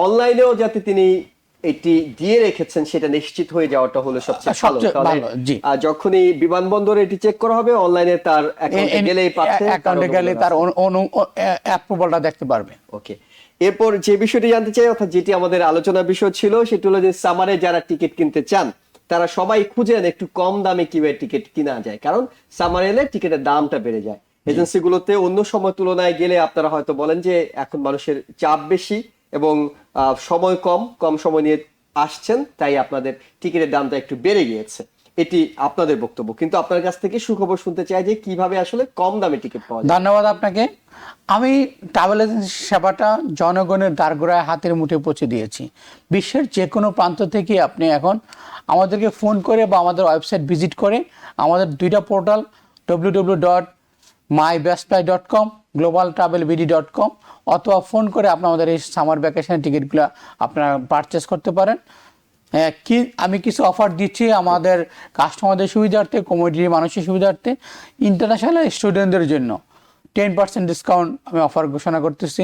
অনলাইনেও যাতে তিনি এটি দিয়ে রেখেছেন সেটা নিশ্চিত হয়ে যাওয়াটা হলো সবচেয়ে ভালো। তাহলে যখনই বিমানবন্দরে এটি চেক করা হবে, অনলাইনে তার অ্যাকাউন্টে গেলেই পাচ্ছে, অ্যাকাউন্টে গেলে তার অ্যাপ্রুভালটা দেখতে পারবে। ওকে, এরপর যে বিষয়টি জানতে চাই, অর্থাৎ যেটি আমাদের আলোচনার বিষয় ছিল, সেটি হলো যে সামারে যারা টিকিট কিনতে চান তারা সবাই খুঁজেন একটু কম দামে কিভাবে টিকিট কিনা যায়, কারণ সামারে এলে টিকিটের দামটা বেড়ে যায়। এজেন্সিগুলোতে অন্য সময় তুলনায় গেলে আপনারা হয়তো বলেন যে এখন মানুষের চাপ বেশি এবং সময় কম সময় নিয়ে আসছেন, তাই আপনাদের টিকিটের দামটা একটু বেড়ে গিয়েছে, এটি আপনাদের বক্তব্য। কিন্তু আপনার কাছ থেকে সুখবর শুনতে চাই যে কিভাবে আসলে কম দামে টিকিট পাওয়া যায়। ধন্যবাদ আপনাকে। আমি ট্রাভেল এজেন্সি সেবাটা জনগণের দ্বারগোড়ায় হাতের মুঠে পৌঁছে দিয়েছি। বিশ্বের যে কোনো প্রান্ত থেকে আপনি এখন আমাদেরকে ফোন করে বা আমাদের ওয়েবসাইট ভিজিট করে, আমাদের দুইটা পোর্টাল www.mybestbuy.com, globaltravelbd.com, অথবা ফোন করে আপনি আমাদের এই সামার ভ্যাকেশনের টিকিটগুলো আপনারা পারচেস করতে পারেন। আমি কিছু অফার দিচ্ছি আমাদের কাস্টমারদের সুবিধার্থে, কমিউনিটির মানুষের সুবিধার্থে। ইন্টারন্যাশনাল স্টুডেন্টদের জন্য 10% ডিসকাউন্ট আমি অফার ঘোষণা করতেছি।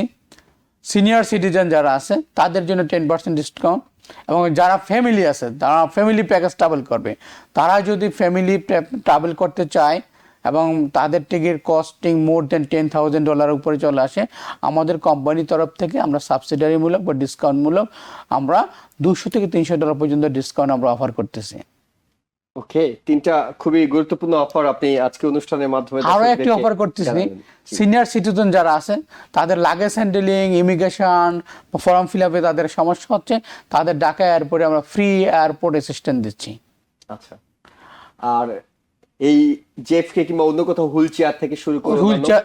সিনিয়র সিটিজেন যারা আছে তাদের জন্য 10% ডিসকাউন্ট, এবং যারা ফ্যামিলি আছে, তারা ফ্যামিলি প্যাকেজ ট্রাভেল করবে, তারা যদি ফ্যামিলি ট্রাভেল করতে চায় এবং তাদের টিকিট কস্টিং মোর দেন $10,000 উপরে চলে আসে, আমাদের কোম্পানির তরফ থেকে আমরা সাবসিডারিমূলক বা ডিসকাউন্টমূলক আমরা $200 থেকে $300 পর্যন্ত ডিসকাউন্ট আমরা অফার করতেছি। ওকে, তিনটা খুবই গুরুত্বপূর্ণ অফার আপনি আজকে অনুষ্ঠানের মাধ্যমে আরো একটি অফার করতেছি। সিনিয়র সিটিজেন যারা আছে তাদের luggage handling, immigration, form fill আপে তাদের সমস্যা হচ্ছে, তাদের ঢাকা এয়ারপোর্টে আমরা ফ্রি এয়ারপোর্ট অ্যাসিস্ট্যান্ট দিচ্ছি। আচ্ছা, আর এই জেফকে কিংবা অন্য কোথাও হুইল চেয়ার থেকে শুরু করে হুইল চেয়ার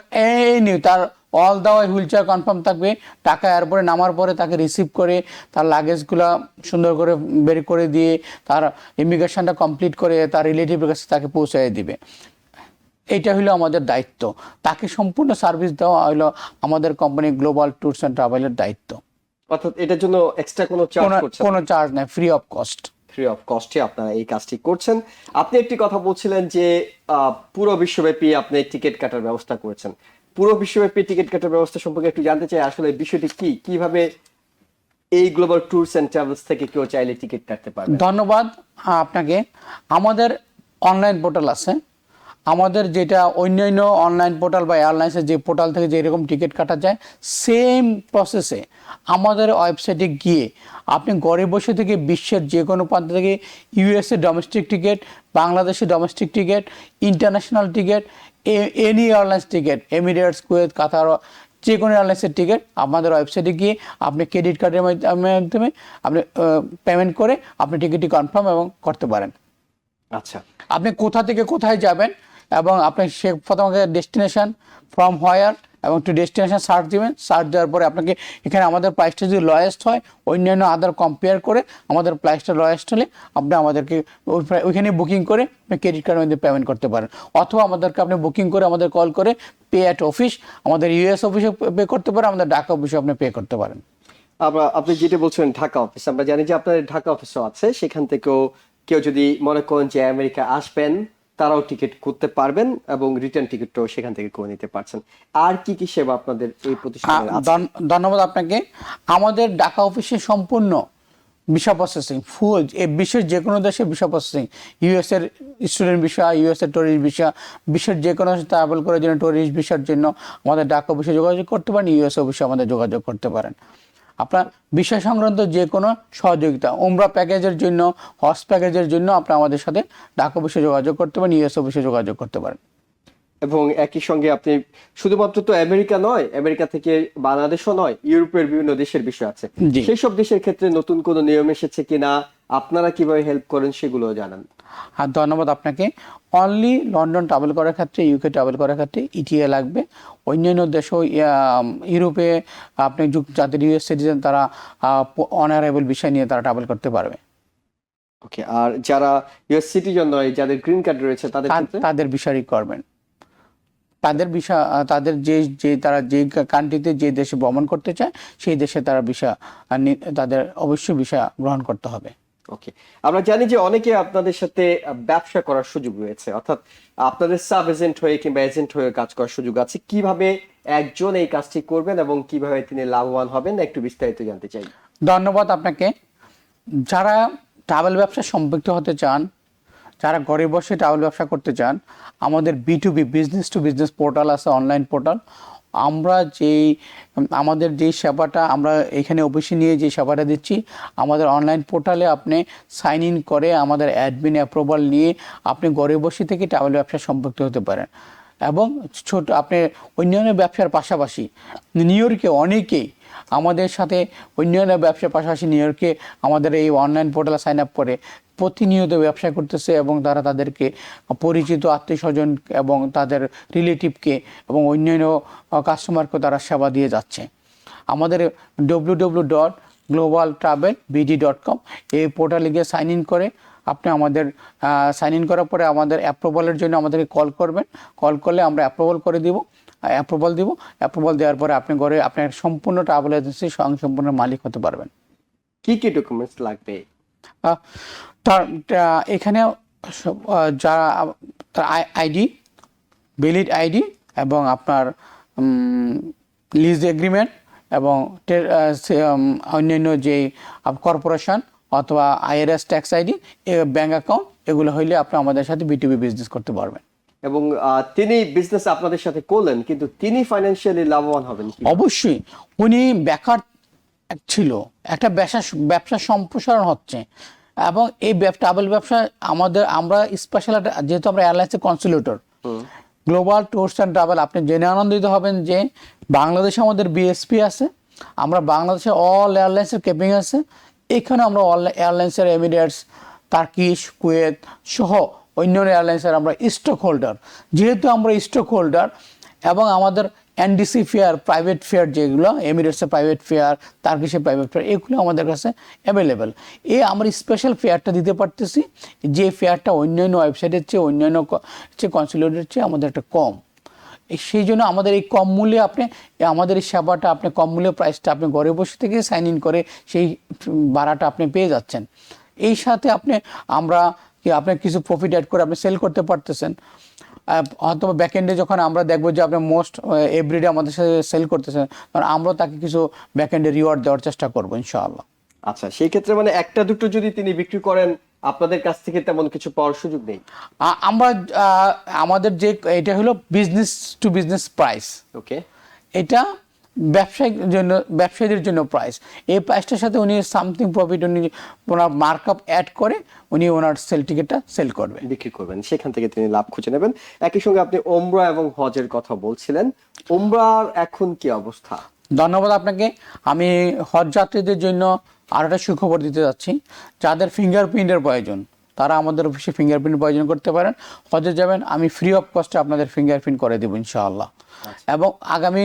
তার all the way wheel chair confirm থাকবে। ঢাকা এয়ারপোর্টে নামার পরে তাকে রিসিভ করে তার লাগেজগুলো সুন্দর করে বের করে দিয়ে তার ইমিগ্রেশনটা কমপ্লিট করে তার রিলেটিভের কাছে তাকে পৌঁছায় দিবে। এইটা হলো আমাদের দায়িত্ব। তাকে সম্পূর্ণ সার্ভিস দেওয়া হলো আমাদের কোম্পানি গ্লোবাল ট্যুরস অ্যান্ড ট্রাভেলের দায়িত্ব। অর্থাৎ এটার জন্য এক্সট্রা কোনো চার্জ করছেন? কোনো চার্জ নাই, free of cost. Free of কস্টে আপনারা এই কাজটি করছেন। আপনি একটি কথা বলছিলেন যে পুরো বিশ্বব্যাপী আপনি টিকিট কাটার ব্যবস্থা করেছেন। পুরো বিশ্বব্যাপী টিকিট কাটার ব্যবস্থা সম্পর্কে একটু জানতে চাই, আসলে বিষয়টি কি, কিভাবে এই গ্লোবাল ট্যুরস এন্ড ট্রাভেলস থেকে কেউ চাইলে টিকিট কাটতে পারবে? ধন্যবাদ আপনাকে। আমাদের অনলাইন পোর্টাল আছে, আমাদের যেটা অন্যান্য অনলাইন পোর্টাল বা এয়ারলাইন্সের যে পোর্টাল থেকে যেরকম টিকিট কাটা যায়, সেম প্রসেসে আমাদের ওয়েবসাইটে গিয়ে আপনি ঘরে বসে থেকে বিশ্বের যে কোনো প্রান্ত থেকে ইউএসএ ডোমেস্টিক টিকিট, বাংলাদেশের domestic ticket, international ticket, any airlines ticket, Emirates, Kuwait, Qatar, যে কোনো এয়ারলাইন্সের টিকিট আমাদের ওয়েবসাইটে গিয়ে আপনি ক্রেডিট কার্ডের মাধ্যমে আপনি পেমেন্ট করে আপনি টিকিটটি কনফার্ম এবং করতে পারেন। আচ্ছা, আপনি কোথা থেকে কোথায় যাবেন এবং আপনি সে প্রথমে ডেস্টিনেশন, ফ্রম হোয়ার এবং টু ডেস্টিনেশন সার্চ দিবেন। সার্চ দেওয়ার পরে আপনাকে এখানে আমাদের প্রাইসটা যদি লয়েস্ট হয়, অন্যান্য আদার কম্পেয়ার করে আমাদের প্রাইসটা লয়েস্ট হলে আপনি আমাদেরকে ওইখানে বুকিং করে আপনি ক্রেডিট কার্ডের মধ্যে পেমেন্ট করতে পারেন, অথবা আমাদেরকে আপনি বুকিং করে আমাদের কল করে পে অ্যাট অফিস, আমাদের ইউএস অফিসে পে করতে পারেন, আমাদের ঢাকা অফিসে আপনি পে করতে পারেন। আপনি যেটা বলছেন ঢাকা অফিস, আমরা জানি যে আপনার ঢাকা অফিসও আছে, সেখান থেকেও কেউ যদি মনে করেন যে আমেরিকা আসবেন তারাও টিকিট করতে পারবেন এবং রিটার্ন টিকিটটাও সেখান থেকে করে নিতে পারছেন। আর কি কি সেবা আপনাদের এই প্রতিষ্ঠানে আছে? ধন্যবাদ আপনাকে। আমাদের ঢাকা অফিসে সম্পূর্ণ ভিসা প্রসেসিং, ফুল বিশ্বের যে কোনো দেশে ভিসা প্রসেসিং, ইউএস এর স্টুডেন্ট ভিসা, ইউএস এর ট্যুরিস্ট ভিসা, বিশ্বের যে কোনো ট্রাভেল করার জন্য ট্যুরিস্ট ভিসার জন্য আমাদের ঢাকা অফিসে যোগাযোগ করতে পারেন, ইউএস অফিসে আমাদের যোগাযোগ করতে পারেন। আপনার বিষয় সংক্রান্ত যে কোনো সহযোগিতা, উমরা প্যাকেজের জন্য, হজ প্যাকেজের জন্য আপনি আমাদের সাথে ঢাকা অফিসে যোগাযোগ করতে পারেন, ইউএস অফিসে যোগাযোগ করতে পারেন। এবং একই সঙ্গে আপনি শুধুমাত্র তো আমেরিকা নয়, আমেরিকা থেকে বাংলাদেশও নয়, ইউরোপের বিভিন্ন দেশের বিষয় আছে, সেই সব দেশের ক্ষেত্রে নতুন কোনো নিয়ম এসেছে কিনা, আপনারা কিভাবে হেল্প করেন সেগুলো জানান। আর ধন্যবাদ আপনাকে। অনলি লন্ডন ট্রাভেল করার ক্ষেত্রে, ইউকে ট্রাভেল করার ক্ষেত্রে ইটিএ লাগবে। অন্যান্য দেশও ইউরোপে আপনি যাদের ইউএস সিটিজেন তারা অনারেবল বিষয় নিয়ে তারা ট্রাভেল করতে পারবে। ওকে, আর যারা ইউএস সিটিজেন নয়, যাদের গ্রিন কার্ড রয়েছে তাদের ক্ষেত্রে? তাদের ভিসা রিকোয়ারমেন্ট, তাদের ভিসা, তাদের তারা যে কান্ট্রিতে যে দেশে ভ্রমণ করতে চায় সেই দেশে তারা ভিসা, তাদের অবশ্যই ভিসা গ্রহণ করতে হবে। ওকে, আমরা জানি যে অনেকে আপনাদের সাথে ব্যবসা করার সুযোগ রয়েছে, অর্থাৎ আপনাদের সাব এজেন্ট হয়ে কিংবা এজেন্ট হয়ে কাজ করার সুযোগ আছে। কিভাবে একজন এই কাজটি করবেন এবং কিভাবে তিনি লাভবান হবেন, একটু বিস্তারিত জানতে চাই। ধন্যবাদ আপনাকে। যারা ট্রাভেল ব্যবসা সম্পৃক্ত হতে চান, যারা ঘরে বসে ট্রাভেল ব্যবসা করতে চান, আমাদের B2B business to business portal আছে, অনলাইন পোর্টাল। আমাদের যেই সেবাটা আমরা এখানে অফিসে নিয়ে যে সেবাটা দিচ্ছি, আমাদের অনলাইন পোর্টালে আপনি সাইন ইন করে আমাদের অ্যাডমিন অ্যাপ্রুভাল নিয়ে আপনি ঘরে বসে থেকে ট্রাভেল ব্যবসা সম্পৃক্ত হতে পারেন। এবং আপনি অন্যান্য ব্যবসার পাশাপাশি নিউ ইয়র্কে অনেকেই আমাদের সাথে অন্যান্য ব্যবসার পাশাপাশি নিউ ইয়র্কে আমাদের এই অনলাইন পোর্টালে সাইন আপ করে প্রতিনিয়ত ব্যবসা করতেছে এবং তারা তাদেরকে পরিচিত আত্মীয় স্বজন এবং তাদের রিলেটিভকে এবং অন্যান্য কাস্টমারকে তারা সেবা দিয়ে যাচ্ছে। আমাদের www.globaltravelbd.com এই পোর্টালে গিয়ে সাইন ইন করে আপনি আমাদের সাইন ইন করার পরে আমাদের অ্যাপ্রুভালের জন্য আমাদেরকে কল করবেন। কল করলে আমরা অ্যাপ্রুভাল করে দিব, অ্যাপ্রুভাল দেওয়ার পরে আপনি ঘরে আপনার সম্পূর্ণ ট্রাভেল এজেন্সি সম্পূর্ণ মালিক হতে পারবেন। কি কি ডকুমেন্টস লাগবে? তার এখানে যারা তার আইডি, ভ্যালিড আইডি এবং আপনার লিজ এগ্রিমেন্ট এবং অন্যান্য যে কর্পোরেশন অথবা IRS tax ID, bank account, এগুলো হইলে আপনি আমাদের সাথে B2B বিজনেস করতে পারবেন। এবং তিনি বিজনেস আপনাদের সাথে করলেন, কিন্তু তিনি ফাইন্যান্সিয়ালি লাভবান হবেন কি? অবশ্যই। উনি বেকার ছিল, একটা ব্যবসা সম্প্রসারণ হচ্ছে এবং এই ট্রাভেল ব্যবসা আমরা স্পেশাল, যেহেতু আমরা এয়ারলাইন্সের কনসিলিউটর গ্লোবাল ট্যুরস অ্যান্ড ট্রাভেল, আপনি জেনে আনন্দিত হবেন যে বাংলাদেশে আমাদের BSP আছে, আমরা বাংলাদেশের অল এয়ারলাইন্সের ক্যাপিং আছে। এখানে আমরা অল এয়ারলাইন্সের এমিরেটস, টার্কিশ, কুয়েত সহ অন্যান্য এয়ারলাইন্সের আমরা স্টক হোল্ডার। যেহেতু আমরা স্টক হোল্ডার এবং আমাদের NDC ফেয়ার, প্রাইভেট ফেয়ার, যেগুলো এমিরেটসের প্রাইভেট ফেয়ার, টার্কিশের প্রাইভেট ফেয়ার, এগুলো আমাদের কাছে অ্যাভেলেবেল। আমরা স্পেশাল ফেয়ারটা দিতে পারতেছি, যে ফেয়ারটা অন্যান্য ওয়েবসাইটের চেয়ে, অন্যান্য কনসুলেটের চেয়ে আমাদের একটা কম। সেই জন্য আমাদের এই কম মূল্যে আমাদের এই সেবাটা আপনি কম মূল্যে প্রাইসটা আপনি ঘরে বসে থেকে সাইন ইন করে সেই ভাড়াটা আপনি পেয়ে যাচ্ছেন। এই সাথে আপনি কিছু প্রফিট অ্যাড করে আপনি সেল করতে পারতেছেন। হয়তো ব্যাকএন্ডে যখন আমরা দেখবো যে আপনি মোস্ট এভরিডে আমাদের সাথে সেল করতেছেন, তখন আমরা তাকে কিছু ব্যাকএন্ডে রিওয়ার্ড দেওয়ার চেষ্টা করবো ইনশাআল্লাহ। আচ্ছা, সেই ক্ষেত্রে মানে একটা দুটো যদি তিনি বিক্রি করেন, আপনাদের কাছ থেকে তেমন কিছু পাওয়ার সুযোগ নেই? আমাদের যে এটা হলো বিজনেস টু বিজনেস প্রাইস। ওকে, এটা ব্যবসায়ীদের জন্য প্রাইস। এই প্রাইসটার সাথে উনি সামথিং প্রফিট ওনার মার্কআপ অ্যাড করে উনি ওনার টিকিটটা সেল করবেন, বিক্রি করবেন, সেখান থেকে তিনি লাভ খুঁজে নেবেন। একই সঙ্গে আপনি ওমরা এবং হজের কথা বলছিলেন, ওমরার এখন কি অবস্থা? ধন্যবাদ আপনাকে। আমি হজ যাত্রীদের জন্য আরো একটা সুখবর দিতে যাচ্ছি। যাদের ফিঙ্গারপ্রিন্টের প্রয়োজন তারা আমাদের অফিসে ফিঙ্গারপ্রিন্ট প্রয়োজন করতে পারেন। হজে যাবেন, আমি ফ্রি অফ কস্টে আপনাদের ফিঙ্গারপ্রিন্ট করে দেবো ইনশাআল্লাহ। এবং আগামী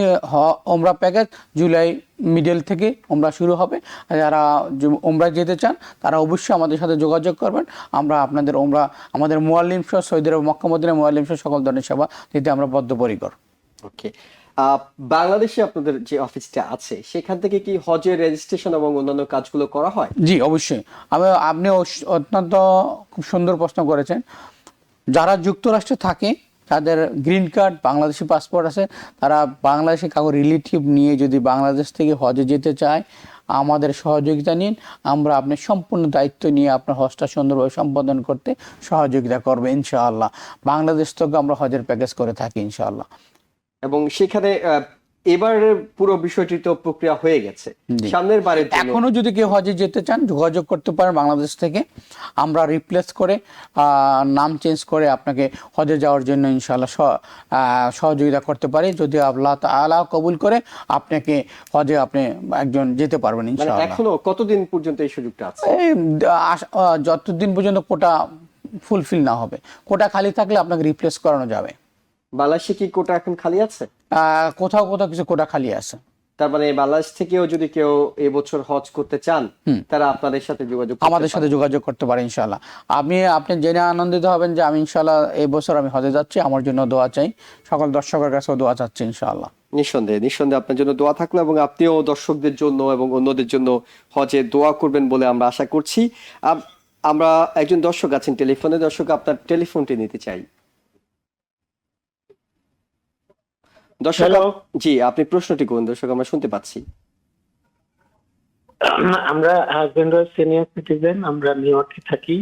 ওমরা প্যাকেজ জুলাই মিডল থেকে ওমরা শুরু হবে। যারা ওমরা যেতে চান তারা অবশ্যই আমাদের সাথে যোগাযোগ করবেন। আমরা আপনাদের ওমরা, আমাদের মুআল্লিম সহ সৌদি আরব মক্কা মদিনা মুআল্লিম সহ সকল ধরনের সেবা দিতে আমরা বদ্ধপরিকর। ওকে, বাংলাদেশে আপনাদের যে অফিসটা আছে সেখান থেকে কি হজের রেজিস্ট্রেশন এবং অন্যান্য কাজগুলো করা হয়? জি অবশ্যই। আপনি অত্যন্ত খুব সুন্দর প্রশ্ন করেছেন। যারা যুক্তরাষ্ট্রে থাকে, তাদের গ্রিন কার্ড, বাংলাদেশি পাসপোর্ট আছে, তারা বাংলাদেশে কাউকে রিলেটিভ নিয়ে যদি বাংলাদেশ থেকে হজে যেতে চায়, আমাদের সহযোগিতা নিন। আমরা আপনার সম্পূর্ণ দায়িত্ব নিয়ে আপনার হজটা সুন্দরভাবে সম্পাদন করতে সহযোগিতা করবো ইনশাআল্লাহ। বাংলাদেশ থেকে আমরা হজের প্যাকেজ করে থাকি ইনশাআল্লাহ। এবং সেখানে এবারের পুরো বিষয়টি তো প্রক্রিয়া হয়ে গেছে, সামনের বারের জন্য এখনো যদি কেউ হজে যেতে চান যোগাযোগ করতে পারেন বাংলাদেশ থেকে। আমরা রিপ্লেস করে নাম চেঞ্জ করে আপনাকে হজে যাওয়ার জন্য ইনশাআল্লাহ সহযোগিতা করতে পারি। যদি আল্লাহ তাআলা কবুল করে আপনাকে হজে আপনি একজন যেতে পারবেন ইনশাআল্লাহ। এখনো কতদিন পর্যন্ত এই সুযোগটা আছে? যতদিন পর্যন্ত কোটা ফুলফিল না হবে। কোটা খালি থাকলে আপনাকে রিপ্লেস করানো যাবে। বাংলাদেশে কি কোটা এখন খালি আছে? কোথাও কোথাও কিছু কোটা খালি আছে। তার মানে বাংলাদেশ থেকেও যদি কেউ এবছর হজ করতে চান তারা আপনাদের সাথে যোগাযোগ আমাদের সাথে যোগাযোগ করতে পারে ইনশাআল্লাহ। আপনি জেনে আনন্দিত হবেন যে আমি ইনশাআল্লাহ এই বছর আমি হজে যাচ্ছি। আমার জন্য দোয়া চাই, সকল দর্শকের কাছেও দোয়া চাচ্ছি ইনশাআল্লাহ। নিঃসন্দেহে আপনার জন্য দোয়া থাকলো এবং আপনিও দর্শকদের জন্য এবং অন্যদের জন্য হজে দোয়া করবেন বলে আমরা আশা করছি। আমরা একজন দর্শক আছেন টেলিফোনে। দর্শক, আপনার টেলিফোনটি নিতে চাই। দর্শক, জি, আপনি প্রশ্নটি করুন। দর্শক, আমরা শুনতে পাচ্ছি। আমরা হাজবেন্ড ওয়াইফ সিনিয়র সিটিজেন, আমরা নিউ ইয়র্কে থাকি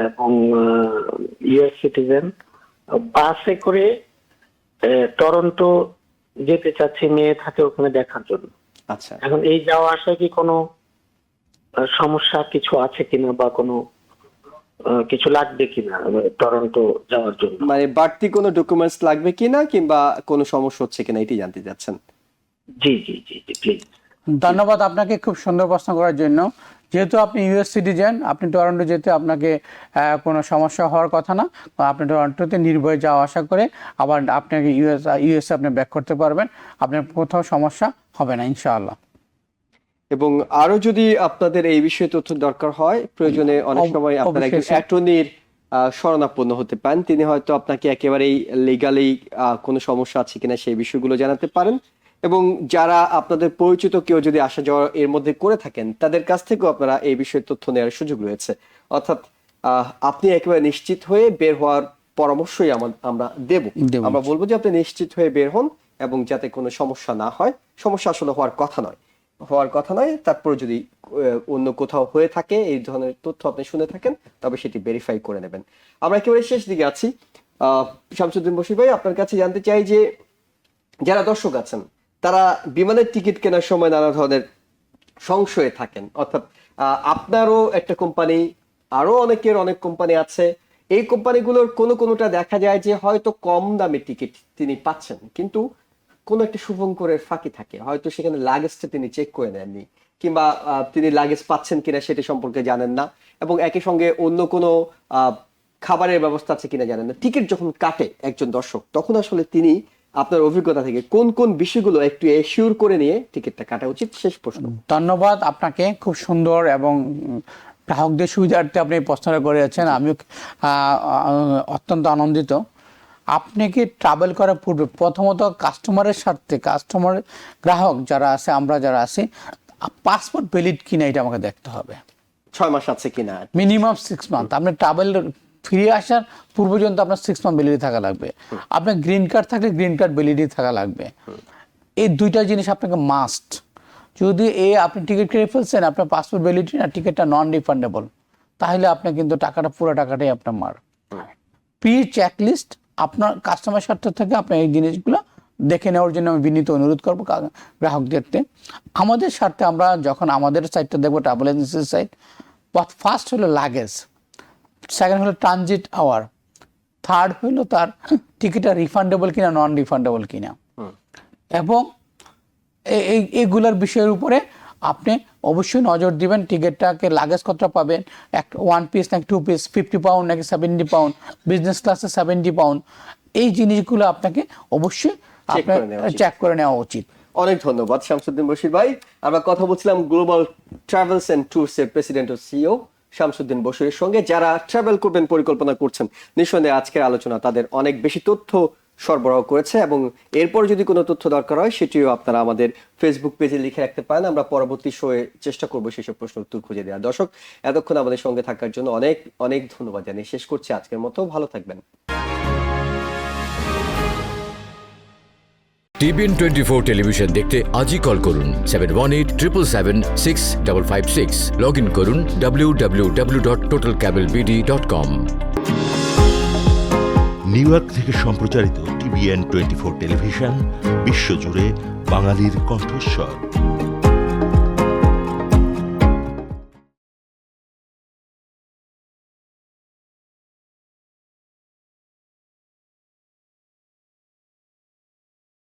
এবং ইউএস সিটিজেন। বাসে করে টরন্টো যেতে চাচ্ছি, মেয়ে থাকে ওখানে দেখার জন্য। আচ্ছা, এখন এই যাওয়া আসায় কি কোনো সমস্যা কিছু আছে কিনা বা কোনো কিছু লাগবে কিনা টরন্টো যাওয়ার জন্য? মানে বাড়তি কোনো ডকুমেন্টস লাগবে কিনা কিংবা কোনো সমস্যা হচ্ছে কিনা এটি জানতে চাচ্ছেন? জি জি জি জি প্লিজ। ধন্যবাদ আপনাকে খুব সুন্দর প্রশ্ন করার জন্য। যেহেতু আপনি ইউএস সিটিজেন, আপনি টরন্টো যেতে আপনাকে কোনো সমস্যা হওয়ার কথা না। আপনি টরন্টোতে নির্ভয়ে যাওয়া আসা করে আবার আপনাকে ইউএসএ আপনি ব্যাক করতে পারবেন। আপনার কোথাও সমস্যা হবে না ইনশাআল্লাহ। এবং আরো যদি আপনাদের এই বিষয়ে তথ্য দরকার হয়, প্রয়োজনে অনেক সময় আপনারা একজন অ্যাটর্নির শরণাপন্ন হতে পারেন। তিনি হয়তো আপনাকে একেবারেই লিগালি কোনো সমস্যা আছে কিনা সেই বিষয়গুলো জানাতে পারেন। এবং যারা আপনাদের পরিচিত কেউ যদি আসা যাওয়া এর মধ্যে করে থাকেন, তাদের কাছ থেকেও আপনারা এই বিষয়ে তথ্য নেওয়ার সুযোগ রয়েছে। অর্থাৎ আপনি একেবারে নিশ্চিত হয়ে বের হওয়ার পরামর্শই আমরা দেব। আমরা বলবো যে আপনি নিশ্চিত হয়ে বের হন এবং যাতে কোনো সমস্যা না হয়। সমস্যা আসলে হওয়ার কথা নয়। তারপর যদি অন্য কোথাও হয়ে থাকে, এই ধরনের তথ্য আপনি শুনে থাকেন, তবে সেটি ভেরিফাই করে নেবেন। আমরা একেবারে শেষ দিকে আছি। শামসুদ্দিন বশির ভাই, আপনার কাছে জানতে চাই যে যারা দর্শক আছেন তারা বিমানের টিকিট কেনার সময় নানা ধরনের সংশয়ে থাকেন। অর্থাৎ আপনারও একটা কোম্পানি, আরো অনেক কোম্পানি আছে। এই কোম্পানিগুলোর কোনোটা দেখা যায় যে হয়তো কম দামে টিকিট তিনি পাচ্ছেন, কিন্তু কোনো একটা শুভঙ্করের ফাঁকি থাকে। হয়তো সেখানে লাগেজটা তিনি চেক করে নেননি, কিংবা তিনি লাগেজ পাচ্ছেন কিনা সেটা সম্পর্কে জানেন না, এবং একই সঙ্গে অন্য কোনো খাবারের ব্যবস্থা আছে কিনা জানেন না। টিকিট যখন কাটে একজন দর্শক, তখন আসলে তিনি আপনার অভিজ্ঞতা থেকে কোন বিষয়গুলো একটু এশিওর করে নিয়ে টিকিটটা কাটা উচিত? শেষ প্রশ্ন। ধন্যবাদ আপনাকে, খুব সুন্দর এবং গ্রাহকদের সুবিধার্থে আপনি প্রশ্নটা করেছেন। আমিও অত্যন্ত আনন্দিত। আপনাকে ট্রাভেল করার পূর্বে প্রথমত কাস্টমারের স্বার্থে, গ্রাহক যারা আছে, আমরা যারা আছি, পাসপোর্ট ভ্যালিড কিনা এটা আমাকে দেখতে হবে। 6 মাস আছে কিনা, মিনিমাম 6 মান্থ। আপনি ট্রাভেল ফিরে আসার পূর্ব পর্যন্ত আপনার 6 মান্থ ভ্যালিডিটি থাকা লাগবে। আপনার গ্রিন কার্ড থাকলে গ্রিন কার্ড ভ্যালিডিটি থাকা লাগবে। এই দুইটা জিনিস আপনাকে মাস্ট। যদি আপনি টিকিট কিনে ফেলছেন, আপনার পাসপোর্ট ভ্যালিডিটি না টিকিটটা নন রিফান্ডেবল, তাহলে আপনি কিন্তু পুরো টাকাটাই আপনার মার। প্রি চেকলিস্ট আপনার কাস্টমার স্বার্থ থেকে আপনার এই জিনিসগুলো দেখে নেওয়ার জন্য আমি বিনীত অনুরোধ করবো গ্রাহকদেরকে। আমাদের স্বার্থে আমরা যখন আমাদের সাইটটা দেখবো, ট্রাভেল এজেন্সির সাইট, ফার্স্ট হলো লাগেজ, সেকেন্ড হলো ট্রানজিট আওয়ার, থার্ড হলো তার টিকিটটা রিফান্ডেবল কিনা নন রিফান্ডেবল কিনা। এবং এইগুলোর বিষয়ের উপরে আপনি অবশ্যই নজর দিবেন। টিকিটটাকে লাগেজ কতটা পাবেন, 1 পিস নাকি 2 পিস, 50 পাউন্ড নাকি 70 পাউন্ড, বিজনেস ক্লাসে 70 পাউন্ড, এই জিনিসগুলো আপনাকে অবশ্যই চেক করে নেওয়া উচিত। অনেক ধন্যবাদ শামসুদ্দিন বশির ভাই। আমরা কথা বলছিলাম গ্লোবাল ট্রাভেলস এন্ড ট্যুরস এর প্রেসিডেন্ট ও সিইও শামসুদ্দিন বশিরের সঙ্গে। যারা ট্রাভেল করবেন, পরিকল্পনা করছেন, নিঃসন্দেহে আজকের আলোচনা তাদের অনেক বেশি তথ্য সরবরাহ করেছে। এবং এরপর যদি কোনো তথ্য দরকার হয়, সেটিও আপনারা আমাদের ফেসবুক পেজে লিখে রাখতে পারেন। আমরা পরবর্তী শোয়ে চেষ্টা করবো সেসব প্রশ্ন উত্তর খুঁজে দেওয়া। দর্শক, এতক্ষণ আমাদের সঙ্গে থাকার জন্য অনেক ধন্যবাদ জানিয়ে শেষ করছি আজকের মতো। ভালো থাকবেন। TBN 24 টেলিভিশন দেখতে আজই কল করুন 7187776556। লগ ইন করুন www.totalcablebd.com। নিউ ইয়র্ক থেকে সম্প্রচারিত TBN 24 টেলিভিশন বিশ্বজুড়ে বাঙালির কণ্ঠস্বর।